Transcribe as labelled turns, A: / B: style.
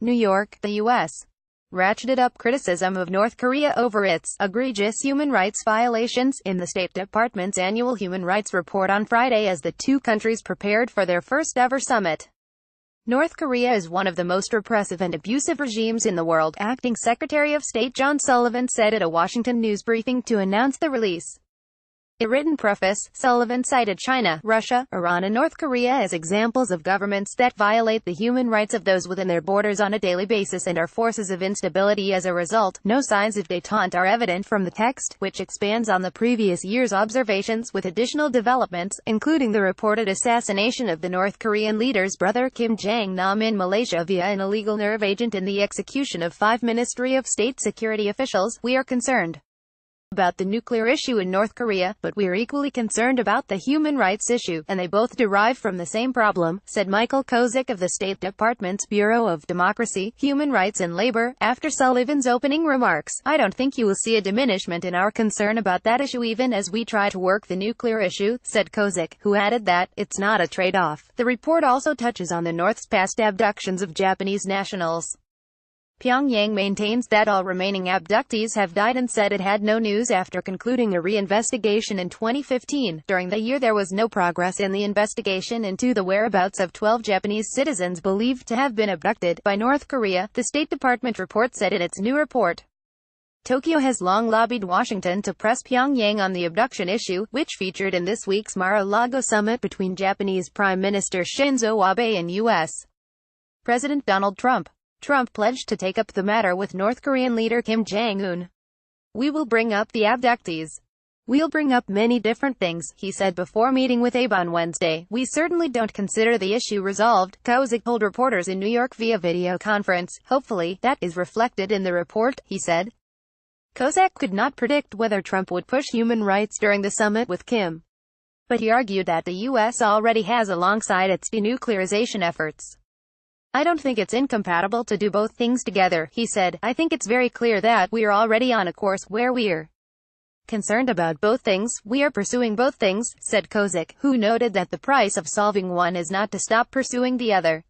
A: New York, the U.S. ratcheted up criticism of North Korea over its egregious human rights violations in the State Department's annual human rights report on Friday as the two countries prepared for their first-ever summit. North Korea is one of the most repressive and abusive regimes in the world, Acting Secretary of State John Sullivan said at a Washington news briefing to announce the release. In a written preface, Sullivan cited China, Russia, Iran and North Korea as examples of governments that violate the human rights of those within their borders on a daily basis and are forces of instability as a result. No signs of detente are evident from the text, which expands on the previous year's observations with additional developments, including the reported assassination of the North Korean leader's brother Kim Jong Nam in Malaysia via an illegal nerve agent and the execution of 5 Ministry of State security officials. We are concerned about the nuclear issue in North Korea, but we are equally concerned about the human rights issue, and they both derive from the same problem, said Michael Kozik of the State Department's Bureau of Democracy, Human Rights and Labor, after Sullivan's opening remarks. I don't think you will see a diminishment in our concern about that issue even as we try to work the nuclear issue, said Kozik, who added that, it's not a trade-off. The report also touches on the North's past abductions of Japanese nationals. Pyongyang maintains that all remaining abductees have died and said it had no news after concluding a re-investigation in 2015. During the year there was no progress in the investigation into the whereabouts of 12 Japanese citizens believed to have been abducted by North Korea, the State Department report said in its new report. Tokyo has long lobbied Washington to press Pyongyang on the abduction issue, which featured in this week's Mar-a-Lago summit between Japanese Prime Minister Shinzo Abe and U.S. President Donald Trump. Trump pledged to take up the matter with North Korean leader Kim Jong-un. We will bring up the abductees. We'll bring up many different things, he said before meeting with Abe on Wednesday. We certainly don't consider the issue resolved, Kozik told reporters in New York via video conference. Hopefully, that is reflected in the report, he said. Kozik could not predict whether Trump would push human rights during the summit with Kim, but he argued that the U.S. already has alongside its denuclearization efforts. I don't think it's incompatible to do both things together, he said. I think it's very clear that we are already on a course where we're concerned about both things. We are pursuing both things, said Kozik, who noted that the price of solving one is not to stop pursuing the other.